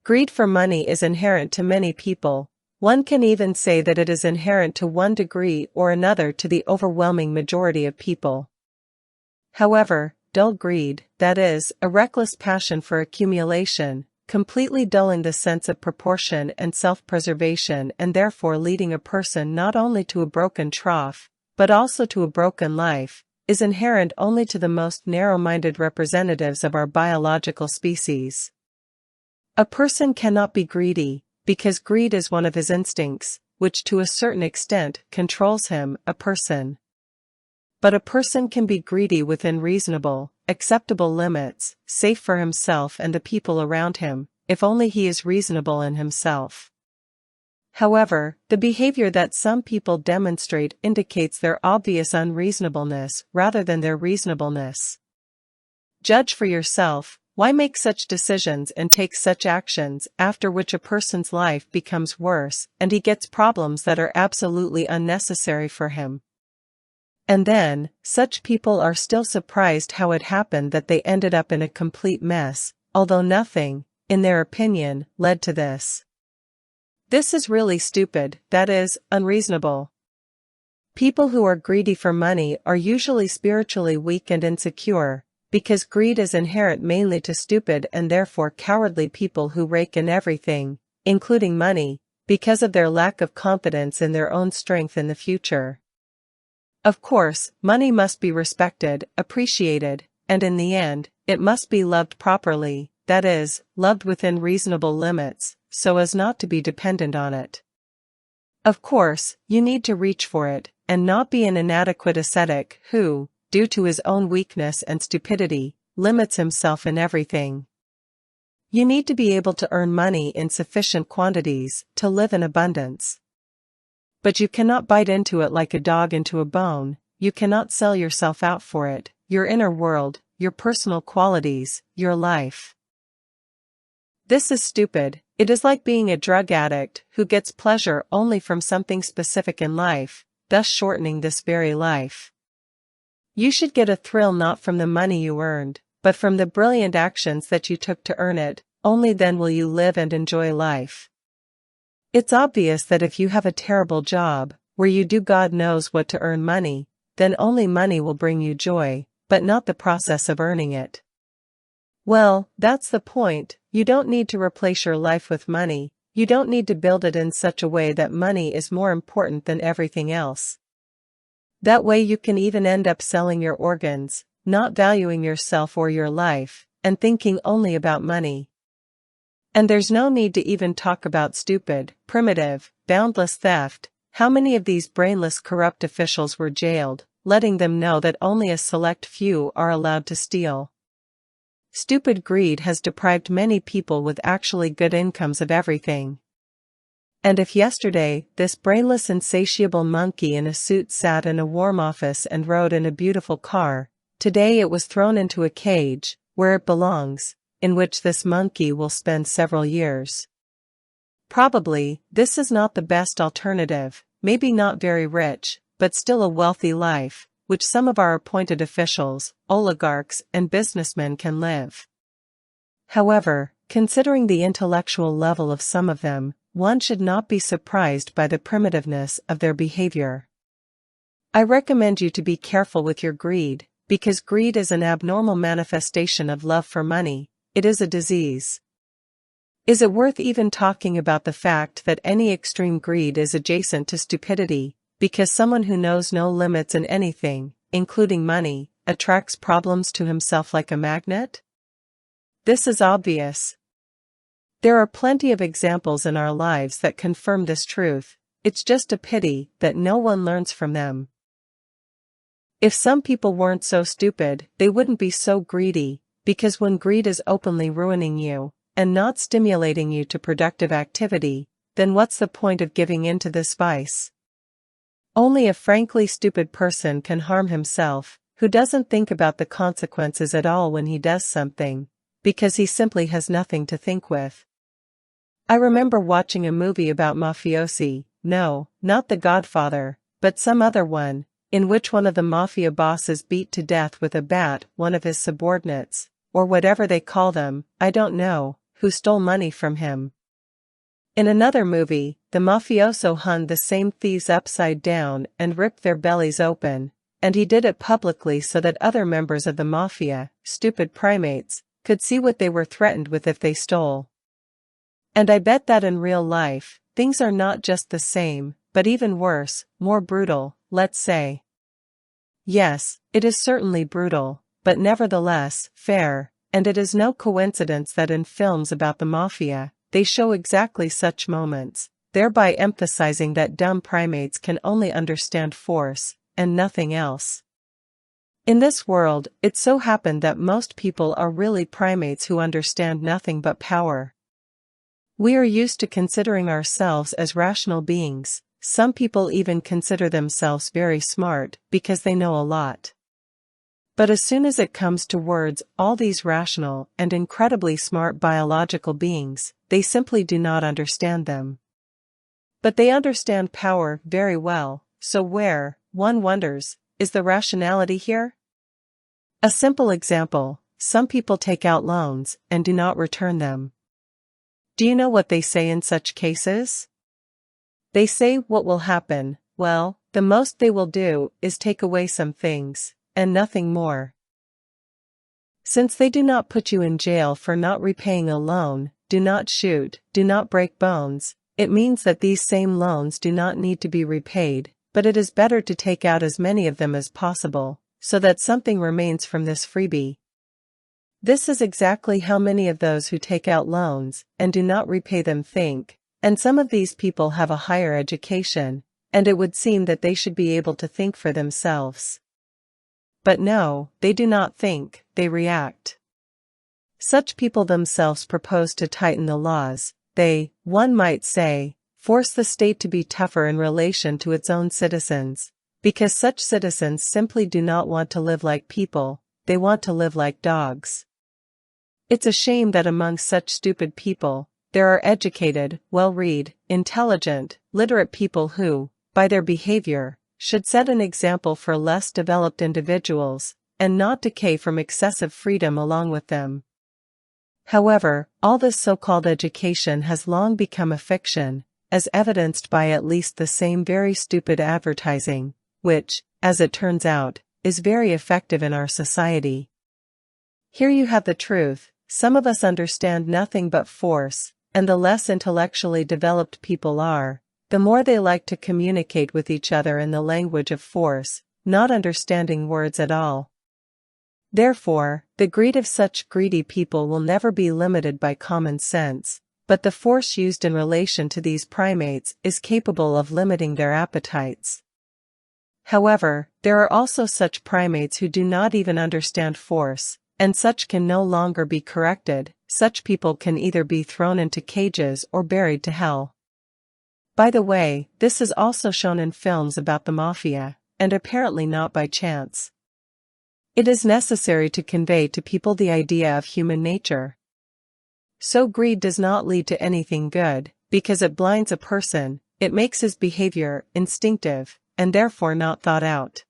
Greed for money is inherent to many people. One can even say that it is inherent to one degree or another to the overwhelming majority of people. However, dull greed, that is, a reckless passion for accumulation, completely dulling the sense of proportion and self-preservation and therefore leading a person not only to a broken trough, but also to a broken life, is inherent only to the most narrow-minded representatives of our biological species. A person cannot be greedy, because greed is one of his instincts, which to a certain extent controls him, a person. But a person can be greedy within reasonable, acceptable limits, safe for himself and the people around him, if only he is reasonable in himself. However, the behavior that some people demonstrate indicates their obvious unreasonableness rather than their reasonableness. Judge for yourself. Why make such decisions and take such actions after which a person's life becomes worse and he gets problems that are absolutely unnecessary for him? And then, such people are still surprised how it happened that they ended up in a complete mess, although nothing, in their opinion, led to this. This is really stupid, that is, unreasonable. People who are greedy for money are usually spiritually weak and insecure, because greed is inherent mainly to stupid and therefore cowardly people who rake in everything, including money, because of their lack of confidence in their own strength in the future. Of course, money must be respected, appreciated, and in the end, it must be loved properly, that is, loved within reasonable limits, so as not to be dependent on it. Of course, you need to reach for it, and not be an inadequate ascetic who, due to his own weakness and stupidity, limits himself in everything. You need to be able to earn money in sufficient quantities to live in abundance. But you cannot bite into it like a dog into a bone, you cannot sell yourself out for it, your inner world, your personal qualities, your life. This is stupid. It is like being a drug addict who gets pleasure only from something specific in life, thus shortening this very life. You should get a thrill not from the money you earned, but from the brilliant actions that you took to earn it, only then will you live and enjoy life. It's obvious that if you have a terrible job, where you do God knows what to earn money, then only money will bring you joy, but not the process of earning it. Well, that's the point. You don't need to replace your life with money, you don't need to build it in such a way that money is more important than everything else. That way you can even end up selling your organs, not valuing yourself or your life, and thinking only about money. And there's no need to even talk about stupid, primitive, boundless theft. How many of these brainless corrupt officials were jailed, letting them know that only a select few are allowed to steal? Stupid greed has deprived many people with actually good incomes of everything. And if yesterday, this brainless insatiable monkey in a suit sat in a warm office and rode in a beautiful car, today it was thrown into a cage, where it belongs, in which this monkey will spend several years. Probably, this is not the best alternative, maybe not very rich, but still a wealthy life, which some of our appointed officials, oligarchs, and businessmen can live. However, considering the intellectual level of some of them, one should not be surprised by the primitiveness of their behavior. I recommend you to be careful with your greed, because greed is an abnormal manifestation of love for money, it is a disease. Is it worth even talking about the fact that any extreme greed is adjacent to stupidity, because someone who knows no limits in anything, including money, attracts problems to himself like a magnet? This is obvious. There are plenty of examples in our lives that confirm this truth, it's just a pity that no one learns from them. If some people weren't so stupid, they wouldn't be so greedy, because when greed is openly ruining you, and not stimulating you to productive activity, then what's the point of giving in to this vice? Only a frankly stupid person can harm himself, who doesn't think about the consequences at all when he does something, because he simply has nothing to think with. I remember watching a movie about mafiosi, no, not The Godfather, but some other one, in which one of the mafia bosses beat to death with a bat one of his subordinates, or whatever they call them, I don't know, who stole money from him. In another movie, the mafioso hung the same thieves upside down and ripped their bellies open, and he did it publicly so that other members of the mafia, stupid primates, could see what they were threatened with if they stole. And I bet that in real life, things are not just the same, but even worse, more brutal, let's say. Yes, it is certainly brutal, but nevertheless, fair, and it is no coincidence that in films about the mafia, they show exactly such moments, thereby emphasizing that dumb primates can only understand force, and nothing else. In this world, it so happened that most people are really primates who understand nothing but power. We are used to considering ourselves as rational beings. Some people even consider themselves very smart because they know a lot. But as soon as it comes to words, all these rational and incredibly smart biological beings, they simply do not understand them. But they understand power very well, so where, one wonders, is the rationality here? A simple example, some people take out loans and do not return them. Do you know what they say in such cases? They say what will happen, well, the most they will do is take away some things, and nothing more. Since they do not put you in jail for not repaying a loan, do not shoot, do not break bones, it means that these same loans do not need to be repaid, but it is better to take out as many of them as possible, so that something remains from this freebie. This is exactly how many of those who take out loans and do not repay them think, and some of these people have a higher education, and it would seem that they should be able to think for themselves. But no, they do not think, they react. Such people themselves propose to tighten the laws, they, one might say, force the state to be tougher in relation to its own citizens, because such citizens simply do not want to live like people, they want to live like dogs. It's a shame that among such stupid people, there are educated, well-read, intelligent, literate people who, by their behavior, should set an example for less developed individuals, and not decay from excessive freedom along with them. However, all this so-called education has long become a fiction, as evidenced by at least the same very stupid advertising, which, as it turns out, is very effective in our society. Here you have the truth. Some of us understand nothing but force, and the less intellectually developed people are, the more they like to communicate with each other in the language of force, not understanding words at all. Therefore, the greed of such greedy people will never be limited by common sense, but the force used in relation to these primates is capable of limiting their appetites. However, there are also such primates who do not even understand force, and such can no longer be corrected. Such people can either be thrown into cages or buried to hell. By the way, this is also shown in films about the mafia, and apparently not by chance. It is necessary to convey to people the idea of human nature. So greed does not lead to anything good, because it blinds a person, it makes his behavior instinctive, and therefore not thought out.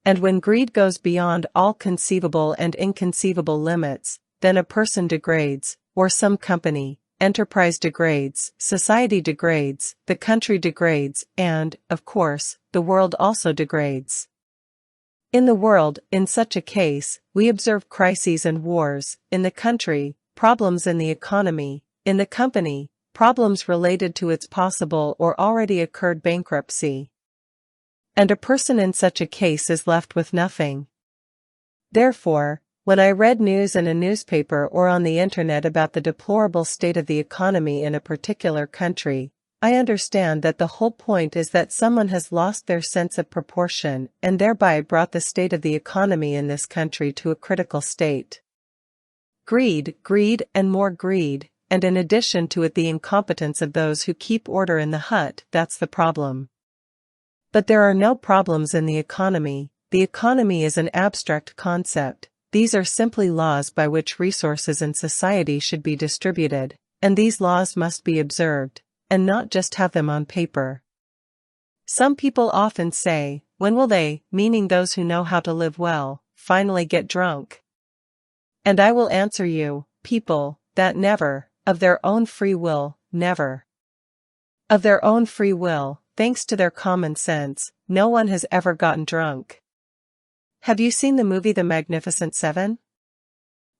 And when greed goes beyond all conceivable and inconceivable limits, then a person degrades, or some company, enterprise degrades, society degrades, the country degrades, and, of course, the world also degrades. In the world, in such a case, we observe crises and wars, in the country, problems in the economy, in the company, problems related to its possible or already occurred bankruptcy. And a person in such a case is left with nothing. Therefore, when I read news in a newspaper or on the internet about the deplorable state of the economy in a particular country, I understand that the whole point is that someone has lost their sense of proportion and thereby brought the state of the economy in this country to a critical state. Greed, and more greed, and in addition to it the incompetence of those who keep order in the hut, that's the problem. But there are no problems in the economy. The economy is an abstract concept. These are simply laws by which resources in society should be distributed, and these laws must be observed, and not just have them on paper. Some people often say, when will they, meaning those who know how to live well, finally get drunk? And I will answer you, people, that never, of their own free will, never. Of their own free will, thanks to their common sense, no one has ever gotten drunk. Have you seen the movie The Magnificent Seven?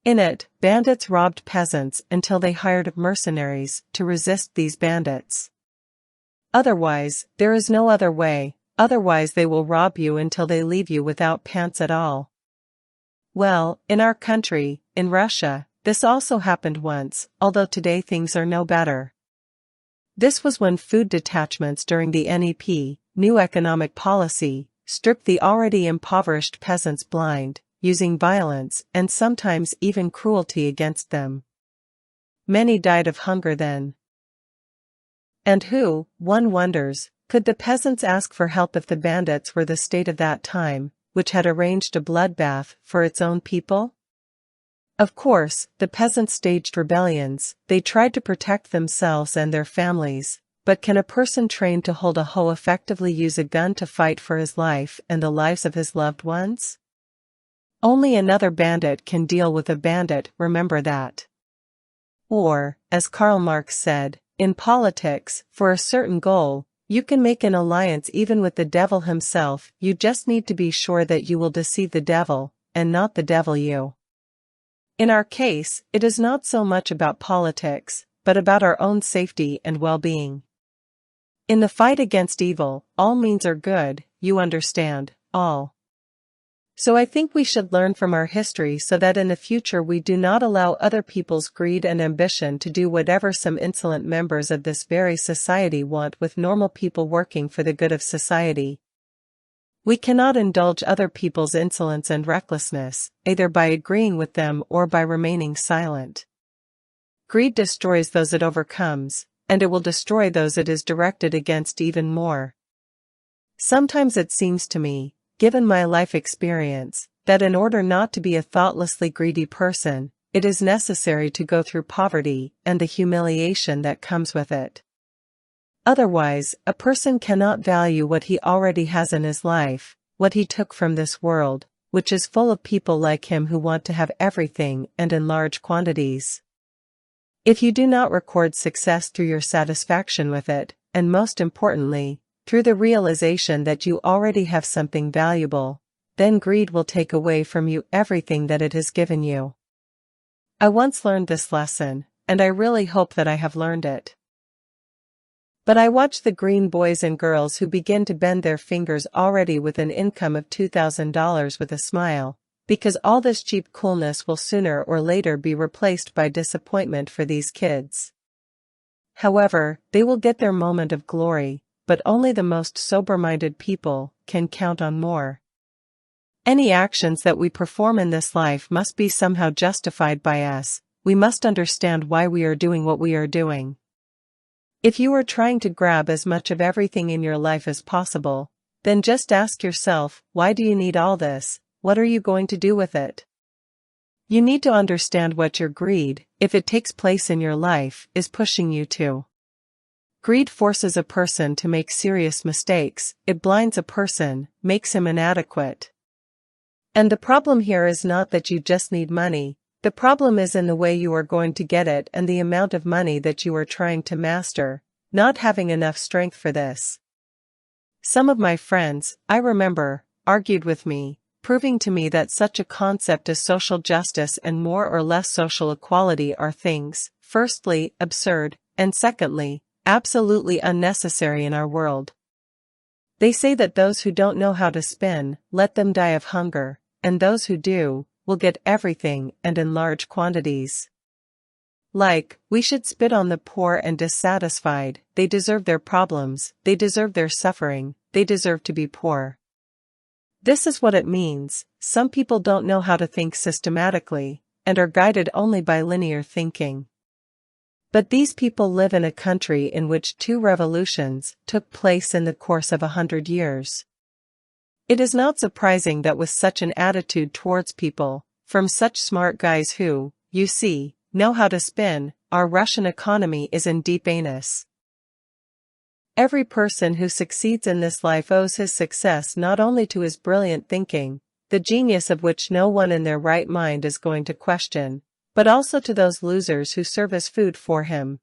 In it, bandits robbed peasants until they hired mercenaries to resist these bandits. Otherwise, there is no other way, otherwise they will rob you until they leave you without pants at all. Well, in our country, in Russia, this also happened once, although today things are no better. This was when food detachments during the NEP, New Economic Policy, stripped the already impoverished peasants blind, using violence and sometimes even cruelty against them. Many died of hunger then. And who, one wonders, could the peasants ask for help if the bandits were the state of that time, which had arranged a bloodbath for its own people? Of course, the peasants staged rebellions, they tried to protect themselves and their families, but can a person trained to hold a hoe effectively use a gun to fight for his life and the lives of his loved ones? Only another bandit can deal with a bandit, remember that. Or, as Karl Marx said, in politics, for a certain goal, you can make an alliance even with the devil himself, you just need to be sure that you will deceive the devil, and not the devil you. In our case, it is not so much about politics, but about our own safety and well-being. In the fight against evil, all means are good, you understand, all. So I think we should learn from our history so that in the future we do not allow other people's greed and ambition to do whatever some insolent members of this very society want with normal people working for the good of society. We cannot indulge other people's insolence and recklessness, either by agreeing with them or by remaining silent. Greed destroys those it overcomes, and it will destroy those it is directed against even more. Sometimes it seems to me, given my life experience, that in order not to be a thoughtlessly greedy person, it is necessary to go through poverty and the humiliation that comes with it. Otherwise, a person cannot value what he already has in his life, what he took from this world, which is full of people like him who want to have everything and in large quantities. If you do not record success through your satisfaction with it, and most importantly, through the realization that you already have something valuable, then greed will take away from you everything that it has given you. I once learned this lesson, and I really hope that I have learned it. But I watch the green boys and girls who begin to bend their fingers already with an income of $2,000 with a smile, because all this cheap coolness will sooner or later be replaced by disappointment for these kids. However, they will get their moment of glory, but only the most sober-minded people can count on more. Any actions that we perform in this life must be somehow justified by us, we must understand why we are doing what we are doing. If you are trying to grab as much of everything in your life as possible, then just ask yourself, why do you need all this? What are you going to do with it? You need to understand what your greed, if it takes place in your life, is pushing you to. Greed forces a person to make serious mistakes, it blinds a person, makes him inadequate. And the problem here is not that you just need money, the problem is in the way you are going to get it and the amount of money that you are trying to master, not having enough strength for this. Some of my friends, I remember, argued with me, proving to me that such a concept as social justice and more or less social equality are things, firstly, absurd, and secondly, absolutely unnecessary in our world. They say that those who don't know how to spin, let them die of hunger, and those who do, will get everything and in large quantities. Like, we should spit on the poor and dissatisfied, they deserve their problems, they deserve their suffering, they deserve to be poor. This is what it means, some people don't know how to think systematically, and are guided only by linear thinking. But these people live in a country in which 2 revolutions took place in the course of 100 years. It is not surprising that with such an attitude towards people, from such smart guys who, you see, know how to spin, our Russian economy is in deep anus. Every person who succeeds in this life owes his success not only to his brilliant thinking, the genius of which no one in their right mind is going to question, but also to those losers who serve as food for him.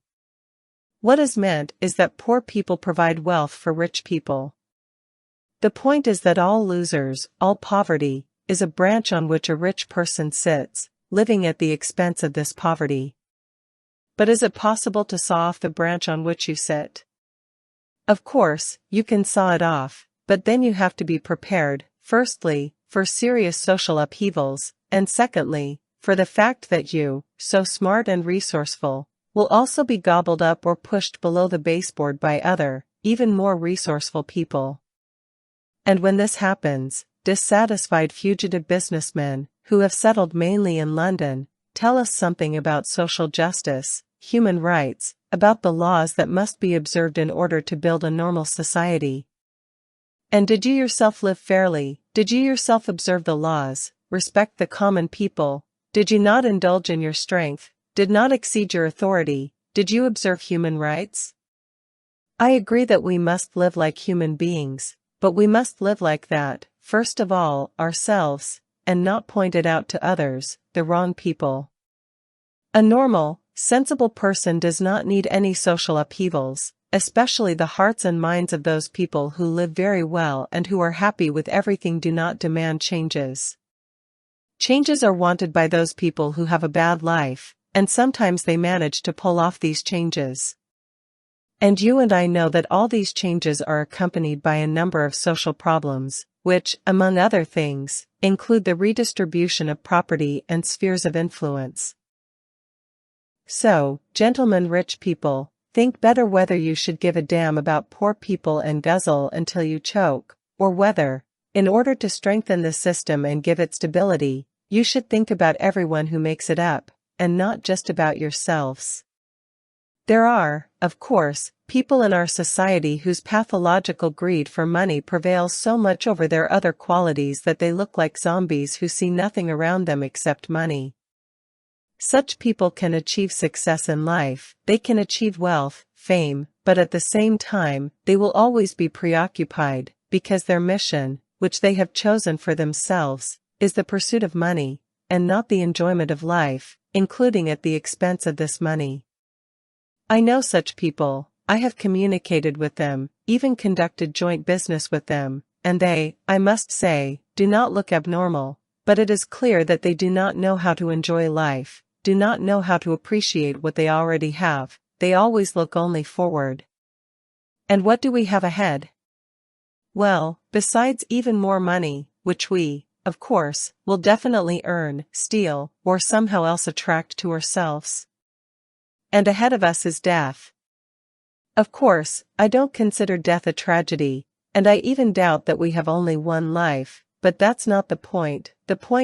What is meant is that poor people provide wealth for rich people. The point is that all losers, all poverty, is a branch on which a rich person sits, living at the expense of this poverty. But is it possible to saw off the branch on which you sit? Of course, you can saw it off, but then you have to be prepared, firstly, for serious social upheavals, and secondly, for the fact that you, so smart and resourceful, will also be gobbled up or pushed below the baseboard by other, even more resourceful people. And when this happens, dissatisfied fugitive businessmen, who have settled mainly in London, tell us something about social justice, human rights, about the laws that must be observed in order to build a normal society. And did you yourself live fairly? Did you yourself observe the laws, respect the common people? Did you not indulge in your strength? Did not exceed your authority? Did you observe human rights? I agree that we must live like human beings, but we must live like that, first of all, ourselves, and not point it out to others, the wrong people. A normal, sensible person does not need any social upheavals, especially the hearts and minds of those people who live very well and who are happy with everything do not demand changes. Changes are wanted by those people who have a bad life, and sometimes they manage to pull off these changes. And you and I know that all these changes are accompanied by a number of social problems, which, among other things, include the redistribution of property and spheres of influence. So, gentlemen rich people, think better whether you should give a damn about poor people and guzzle until you choke, or whether, in order to strengthen the system and give it stability, you should think about everyone who makes it up, and not just about yourselves. There are, of course, people in our society whose pathological greed for money prevails so much over their other qualities that they look like zombies who see nothing around them except money. Such people can achieve success in life, they can achieve wealth, fame, but at the same time, they will always be preoccupied, because their mission, which they have chosen for themselves, is the pursuit of money, and not the enjoyment of life, including at the expense of this money. I know such people, I have communicated with them, even conducted joint business with them, and they, I must say, do not look abnormal, but it is clear that they do not know how to enjoy life, do not know how to appreciate what they already have, they always look only forward. And what do we have ahead? Well, besides even more money, which we, of course, will definitely earn, steal, or somehow else attract to ourselves. And ahead of us is death. Of course, I don't consider death a tragedy, and I even doubt that we have only one life, but that's not the point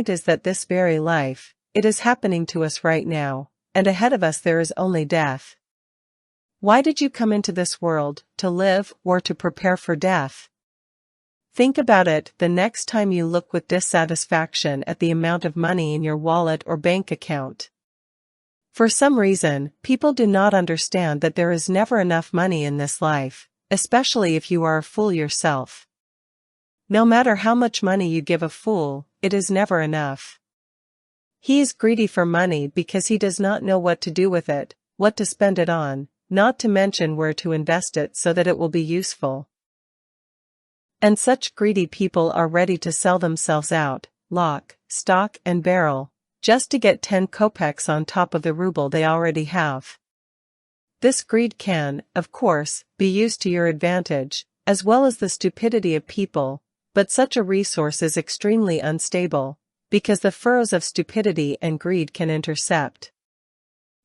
is that this very life, it is happening to us right now, and ahead of us there is only death. Why did you come into this world, to live or to prepare for death? Think about it the next time you look with dissatisfaction at the amount of money in your wallet or bank account. For some reason, people do not understand that there is never enough money in this life, especially if you are a fool yourself. No matter how much money you give a fool, it is never enough. He is greedy for money because he does not know what to do with it, what to spend it on, not to mention where to invest it so that it will be useful. And such greedy people are ready to sell themselves out, lock, stock and barrel, just to get 10 kopecks on top of the ruble they already have. This greed can, of course, be used to your advantage, as well as the stupidity of people, but such a resource is extremely unstable, because the furrows of stupidity and greed can intercept.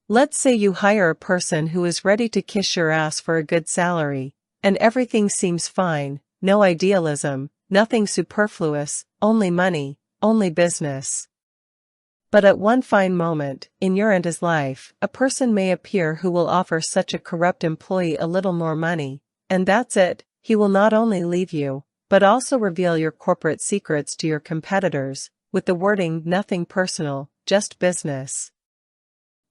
Let's say you hire a person who is ready to kiss your ass for a good salary, and everything seems fine, no idealism, nothing superfluous, only money, only business. But at one fine moment, in your and his life, a person may appear who will offer such a corrupt employee a little more money, and that's it, he will not only leave you, but also reveal your corporate secrets to your competitors, with the wording nothing personal, just business.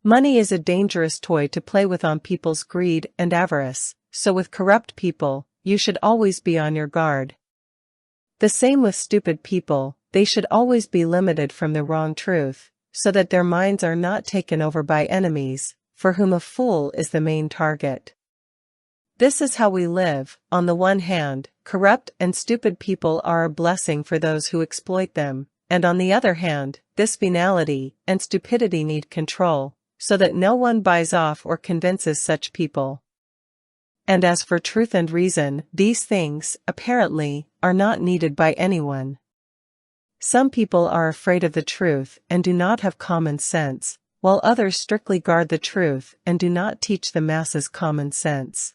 Money is a dangerous toy to play with on people's greed and avarice, so with corrupt people, you should always be on your guard. The same with stupid people, they should always be limited from the wrong truth, so that their minds are not taken over by enemies, for whom a fool is the main target. This is how we live. On the one hand, corrupt and stupid people are a blessing for those who exploit them, and on the other hand, this venality and stupidity need control, so that no one buys off or convinces such people. And as for truth and reason, these things, apparently, are not needed by anyone. Some people are afraid of the truth and do not have common sense, while others strictly guard the truth and do not teach the masses common sense.